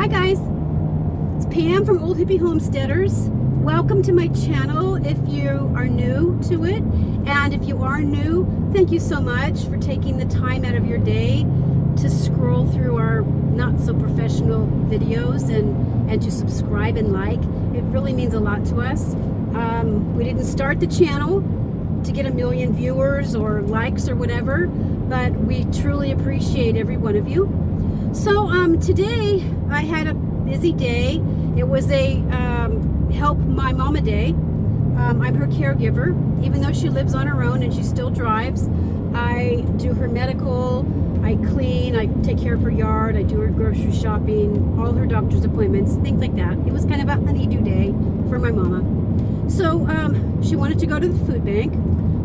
Hi guys, it's Pam from Old Hippie Homesteaders. Welcome to my channel if you are new to it, and if you are new, thank you so much for taking the time out of your day to scroll through our not so professional videos and to subscribe and like. It really means a lot to us. We didn't start the channel to get 1 million viewers or likes or whatever, but we truly appreciate every one of you. So today I had a busy day. It was a help my mama day. I'm her caregiver, even though she lives on her own and she still drives. I do her medical, I clean, I take care of her yard, I do her grocery shopping, all her doctor's appointments, things like that. It was kind of a honey-do day for my mama. So she wanted to go to the food bank,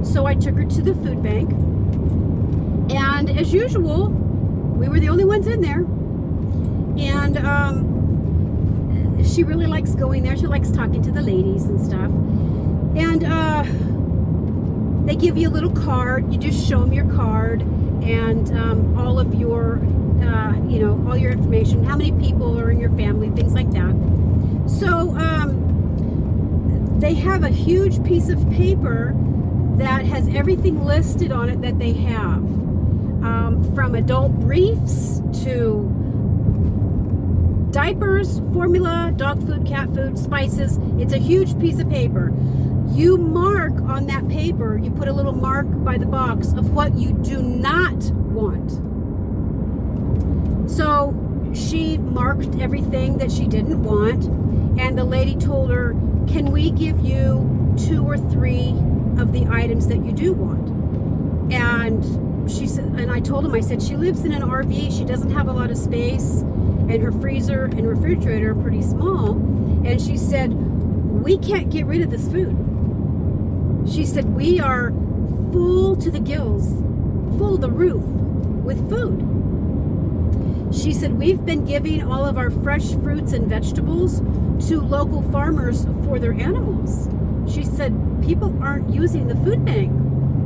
so I took her to the food bank. And as usual, we were the only ones in there. And she really likes going there. She likes talking to the ladies and stuff. And they give you a little card. You just show them your card and all of your, all your information, how many people are in your family, things like that. So they have a huge piece of paper that has everything listed on it that they have, from adult briefs to diapers, formula, dog food, cat food, spices. It's a huge piece of paper. You mark on that paper, you put a little mark by the box of what you do not want. So she marked everything that she didn't want, and the lady told her, can we give you 2 or 3 of the items that you do want? And she said, and I told him, I said, she lives in an RV, she doesn't have a lot of space, and her freezer and refrigerator are pretty small. And she said, we can't get rid of this food. She said, we are full to the gills, full to the roof with food. She said, we've been giving all of our fresh fruits and vegetables to local farmers for their animals. She said, people aren't using the food bank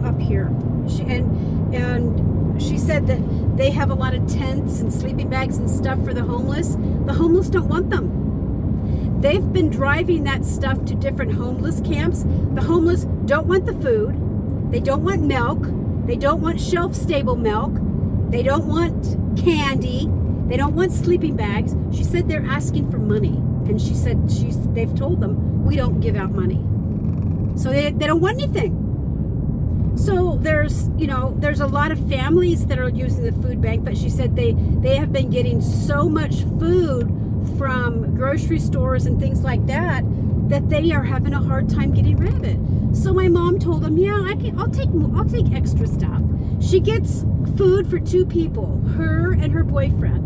up here. And she said that they have a lot of tents and sleeping bags and stuff for the homeless. The homeless don't want them. They've been driving that stuff to different homeless camps. The homeless don't want the food. They don't want milk. They don't want shelf-stable milk. They don't want candy. They don't want sleeping bags. She said they're asking for money. And she said they've told them, we don't give out money. So they don't want anything. So there's a lot of families that are using the food bank, but she said they have been getting so much food from grocery stores and things like that they are having a hard time getting rid of it. So my mom told them, yeah, I'll take extra stuff. She gets food for 2 people, her and her boyfriend.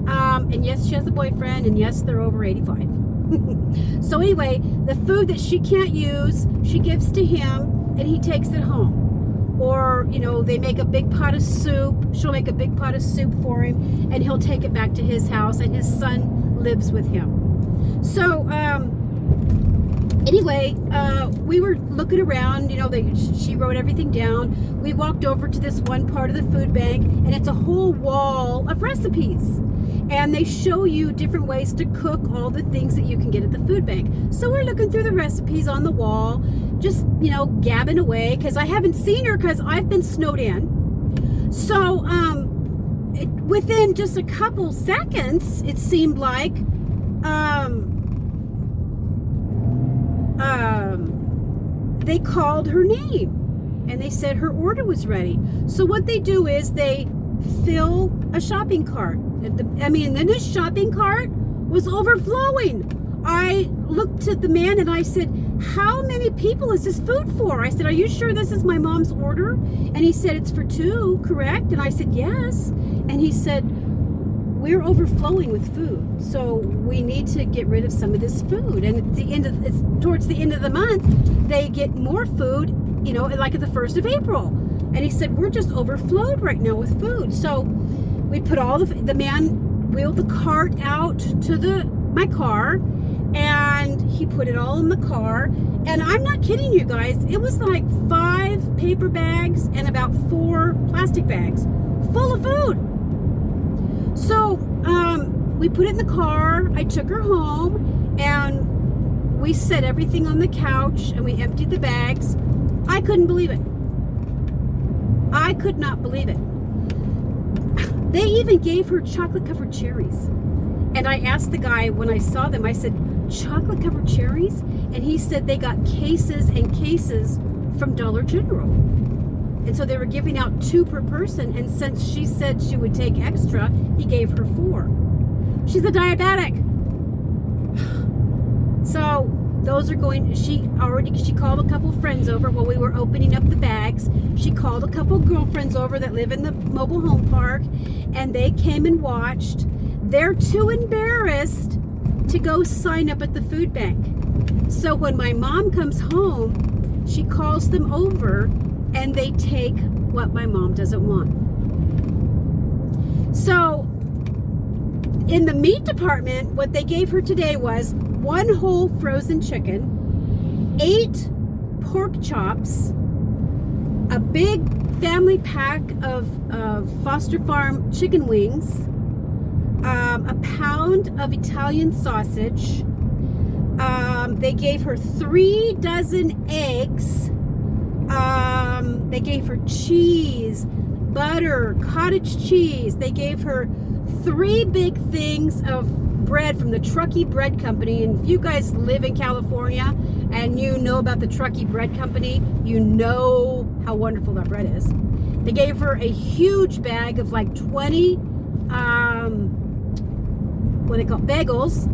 And yes, she has a boyfriend, and yes, they're over 85. So anyway, the food that she can't use, she gives to him, and he takes it home. Or, they make a big pot of soup. She'll make a big pot of soup for him, and he'll take it back to his house, and his son lives with him. So, anyway, we were looking around, she wrote everything down. We walked over to this one part of the food bank, and it's a whole wall of recipes. And they show you different ways to cook all the things that you can get at the food bank. So we're looking through the recipes on the wall, just, gabbing away, because I haven't seen her because I've been snowed in. So within just a couple seconds, it seemed like they called her name and they said her order was ready. So what they do is they fill a shopping cart. Then this shopping cart was overflowing. I looked at the man and I said, how many people is this food for? I said, are you sure this is my mom's order? And he said, it's for 2, correct? And I said, yes. And he said, we're overflowing with food, so we need to get rid of some of this food. And it's towards the end of the month, they get more food, like at the 1st of April. And he said, we're just overflowed right now with food. So we put all the man wheeled the cart out to my car, and he put it all in the car. And I'm not kidding you guys, it was like 5 paper bags and about 4 plastic bags full of food. So we put it in the car. I took her home, and we set everything on the couch, and we emptied the bags. I couldn't believe it. I could not believe it. They even gave her chocolate-covered cherries. And I asked the guy when I saw them, I said, chocolate-covered cherries? And he said they got cases and cases from Dollar General. And so they were giving out 2 per person. And since she said she would take extra, he gave her 4. She's a diabetic. So those are going, she called a couple friends over while we were opening up the bags. She called a couple girlfriends over that live in the mobile home park, and they came and watched. They're too embarrassed to go sign up at the food bank. So when my mom comes home, she calls them over, and they take what my mom doesn't want. So in the meat department, what they gave her today was 1 whole frozen chicken, 8 pork chops, a big family pack of Foster Farm chicken wings, a pound of Italian sausage. They gave her 3 dozen eggs. They gave her cheese, butter, cottage cheese. They gave her 3 big things of bread from the Truckee Bread Company. And if you guys live in California and you know about the Truckee Bread Company, you know how wonderful that bread is. They gave her a huge bag of like 20 what they call bagels.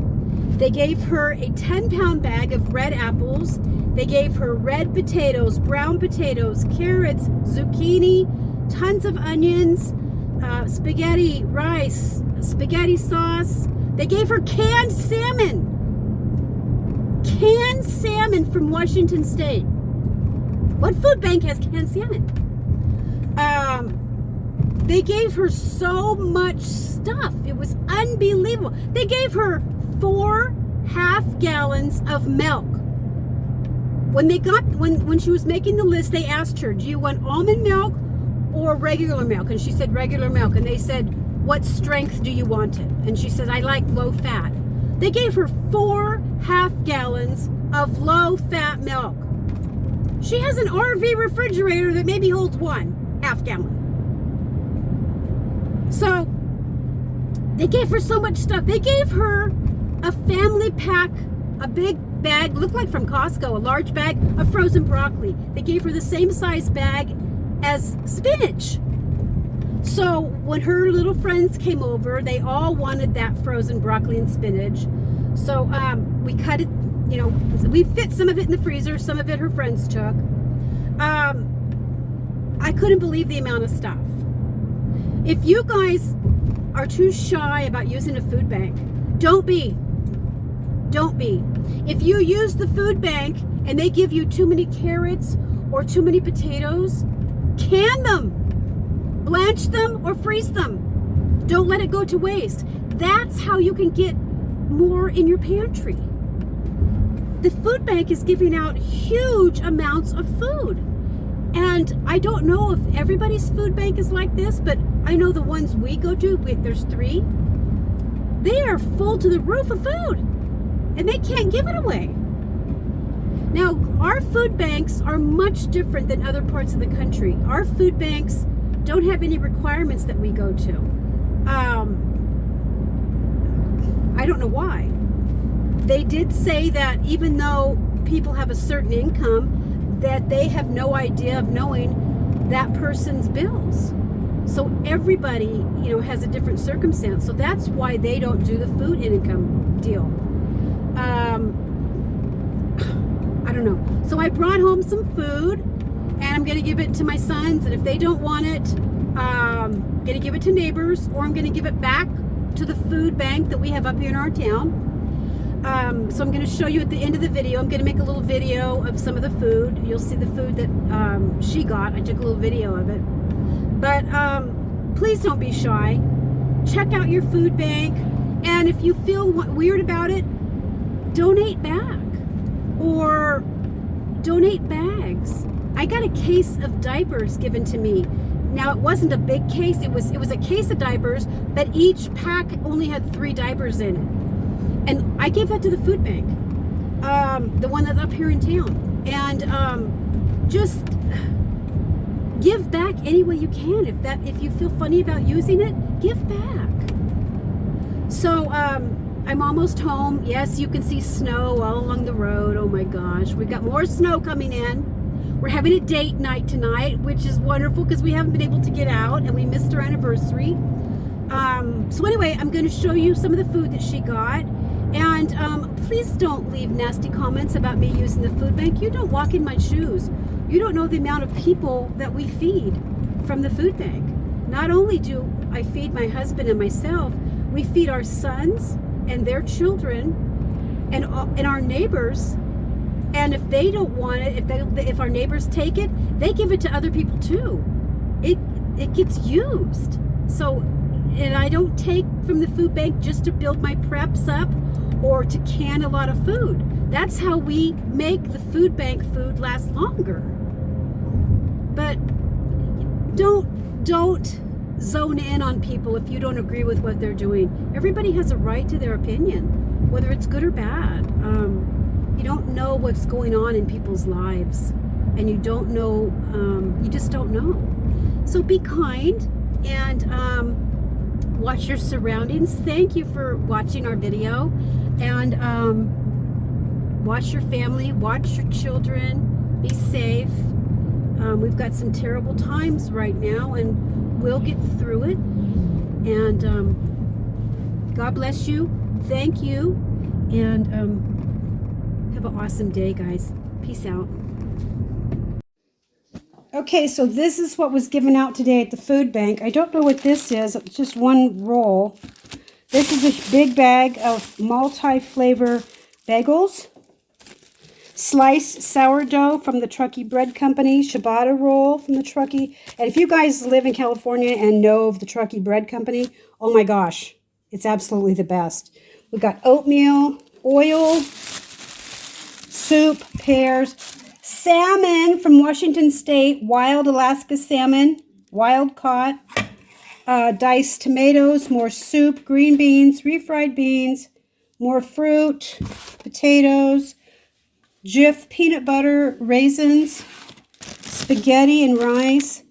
They gave her a 10-pound bag of red apples. They gave her red potatoes, brown potatoes, carrots, zucchini, tons of onions, spaghetti, rice, spaghetti sauce. They gave her canned salmon. Canned salmon from Washington State. What food bank has canned salmon? They gave her so much stuff. It was unbelievable. They gave her 4 half-gallons of milk. When she was making the list, they asked her, do you want almond milk or regular milk? And she said regular milk. And they said, what strength do you want it? And she said, I like low fat. They gave her 4 half-gallons of low-fat milk. She has an RV refrigerator that maybe holds 1 half-gallon. So they gave her so much stuff. They gave her a family pack, a big bag, looked like from Costco, a large bag of frozen broccoli. They gave her the same size bag as spinach. So when her little friends came over, they all wanted that frozen broccoli and spinach. So we cut it, we fit some of it in the freezer, some of it her friends took. I couldn't believe the amount of stuff. If you guys are too shy about using a food bank, don't be. Don't be. If you use the food bank and they give you too many carrots or too many potatoes, can them, blanch them, or freeze them. Don't let it go to waste. That's how you can get more in your pantry. The food bank is giving out huge amounts of food. And I don't know if everybody's food bank is like this, but I know the ones we go to, there's 3, they are full to the roof of food. And they can't give it away. Now, our food banks are much different than other parts of the country. Our food banks don't have any requirements that we go to. I don't know why. They did say that even though people have a certain income, that they have no idea of knowing that person's bills. So everybody, has a different circumstance. So that's why they don't do the food income deal. I don't know. So I brought home some food, and I'm going to give it to my sons. And if they don't want it, I'm going to give it to neighbors, or I'm going to give it back to the food bank that we have up here in our town. So I'm going to show you at the end of the video. I'm going to make a little video of some of the food. You'll see the food that she got. I took a little video of it. But please don't be shy. Check out your food bank. And if you feel weird about it, donate back or donate bags. I got a case of diapers given to me Now it wasn't a big case. It was a case of diapers, but each pack only had 3 diapers in it. And I gave that to the food bank, the one that's up here in town. And just give back any way you can. If you feel funny about using it, give back. So I'm almost home. Yes, you can see snow all along the road. Oh my gosh, we've got more snow coming in. We're having a date night tonight, which is wonderful because we haven't been able to get out and we missed our anniversary. So anyway, I'm going to show you some of the food that she got. And please don't leave nasty comments about me using the food bank. You don't walk in my shoes. You don't know the amount of people that we feed from the food bank. Not only do I feed my husband and myself, we feed our sons and their children and our neighbors. And if they don't want it, if our neighbors take it, they give it to other people too. It gets used. So, and I don't take from the food bank just to build my preps up or to can a lot of food. That's how we make the food bank food last longer. But don't zone in on people if you don't agree with what they're doing. Everybody has a right to their opinion, whether it's good or bad. You don't know what's going on in people's lives, and you don't know, you just don't know. So be kind and watch your surroundings. Thank you for watching our video, and watch your family, watch your children, be safe. We've got some terrible times right now, and we'll get through it. And God bless you. Thank you. And have an awesome day, guys. Peace out. Okay, so this is what was given out today at the food bank. I don't know what this is. It's just one roll. This is a big bag of multi-flavor bagels. Sliced sourdough from the Truckee Bread Company. Ciabatta roll from the Truckee. And if you guys live in California and know of the Truckee Bread Company, oh my gosh, it's absolutely the best. We got oatmeal, oil, soup, pears, salmon from Washington State, wild Alaska salmon, wild caught, diced tomatoes, more soup, green beans, refried beans, more fruit, potatoes, Jif peanut butter, raisins, spaghetti and rice,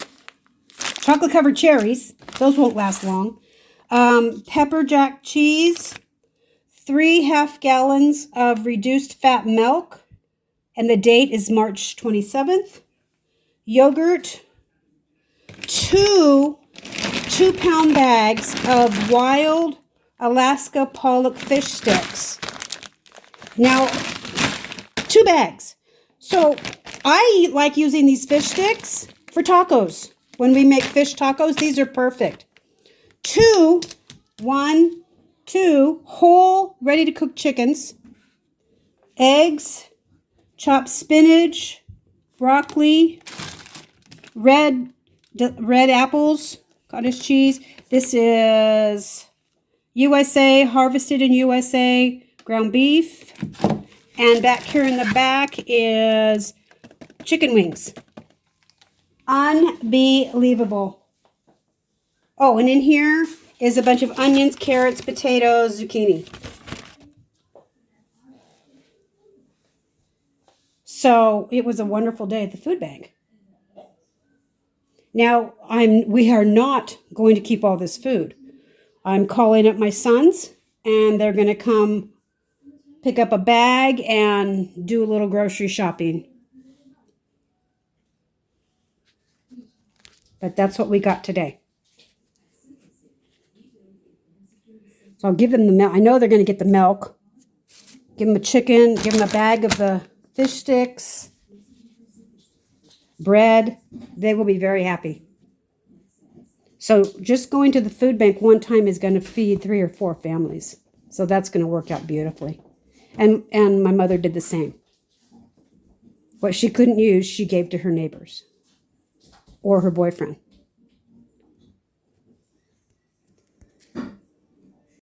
chocolate covered cherries, those won't last long, pepper jack cheese, 3 half gallons of reduced fat milk, and the date is March 27th. Yogurt, 2 2-pound bags of wild Alaska pollock fish sticks. Now, 2 bags. So I like using these fish sticks for tacos. When we make fish tacos, these are perfect. 2 whole ready-to-cook chickens, eggs, chopped spinach, broccoli, red apples, cottage cheese. This is USA, harvested in USA, ground beef. And back here in the back is chicken wings. Unbelievable. Oh, and in here is a bunch of onions, carrots, potatoes, zucchini. So it was a wonderful day at the food bank. Now, we are not going to keep all this food. I'm calling up my sons, and they're going to come pick up a bag and do a little grocery shopping. But that's what we got today. So I'll give them the milk. I know they're going to get the milk. Give them a chicken. Give them a bag of the fish sticks. Bread. They will be very happy. So just going to the food bank one time is going to feed 3 or 4 families. So that's going to work out beautifully. And my mother did the same. What she couldn't use, she gave to her neighbors or her boyfriend.